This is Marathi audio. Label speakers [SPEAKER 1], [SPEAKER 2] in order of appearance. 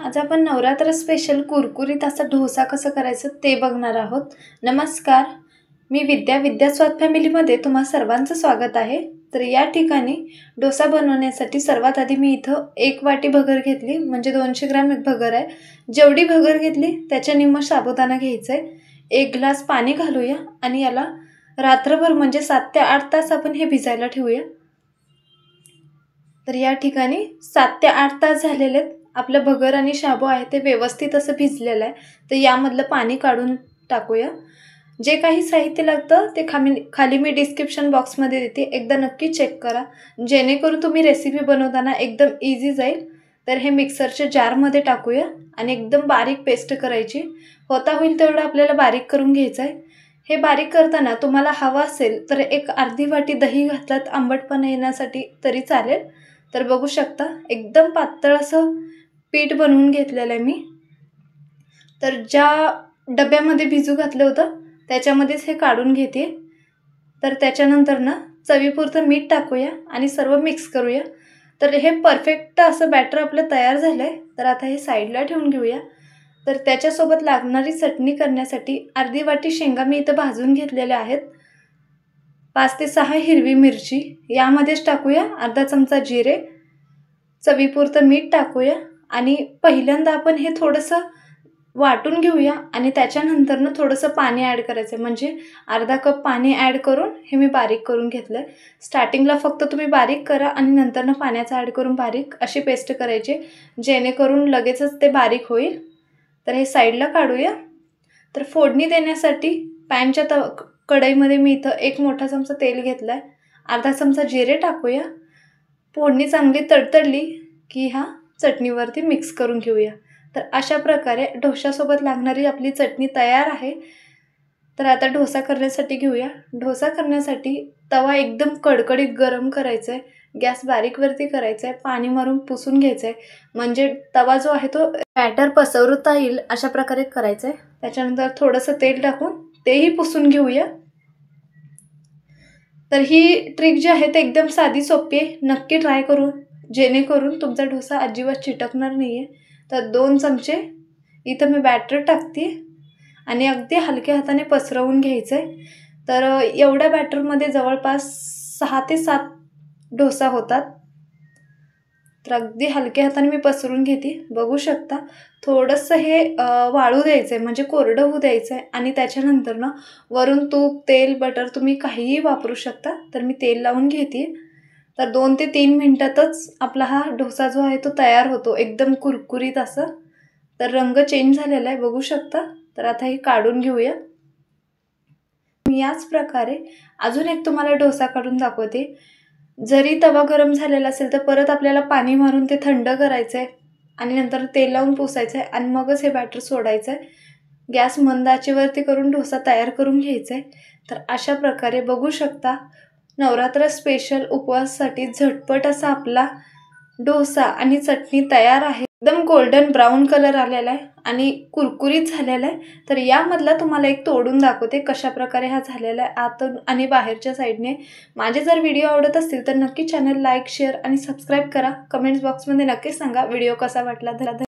[SPEAKER 1] आज आपण नवरात्र स्पेशल कुरकुरीत असा डोसा कसं करायचं ते बघणार आहोत। नमस्कार, मी विद्या स्वाद फॅमिलीमध्ये तुम्हा सर्वांचं स्वागत आहे। तर या ठिकाणी डोसा बनवण्यासाठी सर्वात आधी मी इथं 1 वाटी भगर घेतली, म्हणजे 200 ग्रॅम भगर आहे। जेवढी भगर घेतली त्याच्या निम्म साबुदाणा घ्यायचा आहे। 1 ग्लास पाणी घालूया आणि याला रात्रभर म्हणजे 7 ते 8 तास आपण हे भिजायला ठेवूया। तर या ठिकाणी 7 ते 8 तास झालेले आहेत। आपलं भगर आणि शाबू आहे ते व्यवस्थित असं भिजलेलं आहे। तर यामधलं पाणी काढून टाकूया। जे काही साहित्य लागतं ते खाली मी डिस्क्रिप्शन बॉक्समध्ये देते, एकदा नक्की चेक करा, जेणेकरून तुम्ही रेसिपी बनवताना एकदम इझी जाईल। तर हे मिक्सरच्या जारमध्ये टाकूया आणि एकदम बारीक पेस्ट करायची, होता होईल तेवढं आपल्याला बारीक करून घ्यायचं आहे। हे बारीक करताना तुम्हाला हवा असेल तर एक अर्धी वाटी दही घातलात आंबटपणा येण्यासाठी तरी चालेल। तर बघू शकता एकदम पातळ असं पीठ बनवून घेतलेलं आहे मी। तर ज्या डब्यामध्ये भिजू घातलं होतं त्याच्यामध्येच हे काढून घेते। तर त्याच्यानंतर ना चवीपुरतं मीठ टाकूया आणि सर्व मिक्स करूया। तर हे परफेक्ट असं बॅटर आपलं तयार झालं आहे। तर आता हे साईडला ठेवून घेऊया। तर त्याच्यासोबत लागणारी चटणी करण्यासाठी अर्धी वाटी शेंगा मी इथं भाजून घेतलेल्या आहेत। 5 ते 6 हिरवी मिरची यामध्येच टाकूया, अर्धा चमचा जिरे, चवीपुरतं मीठ टाकूया आणि पहिल्यांदा आपण हे थोडंसं वाटून घेऊया आणि त्याच्यानंतर ना थोडंसं पाणी ॲड करायचं, म्हणजे अर्धा कप पाणी ॲड करून हे मी बारीक करून घेतलं। स्टार्टिंगला फक्त तुम्ही बारीक करा आणि नंतर ना पाण्याचं ॲड करून बारीक अशी पेस्ट करायची, जेणेकरून लगेचच ते बारीक होईल। तर हे साईडला काढूया। तर फोडणी देण्यासाठी पॅनच्या कढईमध्ये मी इथं 1 मोठा चमचा तेल घेतलं आहे, अर्धा चमचा जिरे टाकूया। फोडणी चांगली तडतडली की ह्या चटणीवरती मिक्स करून घेऊया। तर अशा प्रकारे डोशासोबत लागणारी आपली चटणी तयार आहे। तर आता डोसा करण्यासाठी घेऊया। डोसा करण्यासाठी तवा एकदम कडकडीत गरम करायचा आहे, गॅस बारीकवरती करायचा आहे, पाणी मारून पुसून घ्यायचं आहे, म्हणजे तवा जो आहे तो बॅटर पसरवता येईल अशा प्रकारे करायचं आहे। त्याच्यानंतर थोडंसं तेल टाकून तेही पुसून घेऊया। तर ही ट्रिक जी आहे ते एकदम साधी सोपी आहे, नक्की ट्राय करून, जेणेकरून तुमचा डोसा अजिबात चिटकणार नाही आहे। तर 2 चमचे इथं मी बॅटर टाकते आणि अगदी हलक्या हाताने पसरवून घ्यायचं आहे। तर एवढ्या बॅटरमध्ये जवळपास 6 ते 7 डोसा होतात। तर अगदी हलक्या हाताने मी पसरून घेते, बघू शकता। थोडंसं हे वाळू द्यायचं आहे, म्हणजे कोरडं होऊ द्यायचं आहे आणि त्याच्यानंतर ना वरून तूप, तेल, बटर तुम्ही काहीही वापरू शकता। तर मी तेल लावून घेते। तर 2 ते 3 मिनिटातच आपला हा डोसा जो आहे तो तयार होतो, एकदम कुरकुरीत असं। तर रंग चेंज झालेला आहे, बघू शकता। तर आता हे काढून घेऊया। मी याच प्रकारे अजून एक तुम्हाला डोसा काढून दाखवते। जरी तवा गरम झालेला असेल तर परत आपल्याला पाणी मारून ते थंड करायचं आहे आणि नंतर तेल लावून पुसायचं आहे आणि मगच हे बॅटर सोडायचं आहे। गॅस मंद आचेवरती करून डोसा तयार करून घ्यायचा आहे। तर अशा प्रकारे बघू शकता नवरात्र स्पेशल उपवासासाठी झटपट असा आपला डोसा आणि चटणी तयार आहे। एकदम गोल्डन ब्राऊन कलर आलेला आहे आणि कुरकुरीत झालेला आहे। तर यामधला तुम्हाला एक तोडून दाखवते कशा प्रकारे हा झालेला आहे आतून आणि बाहेरच्या साईडने। माझे जर व्हिडिओ आवडत असतील तर नक्की चॅनल लाईक, शेअर आणि सबस्क्राईब करा। कमेंट्स बॉक्समध्ये नक्की सांगा व्हिडिओ कसा वाटला।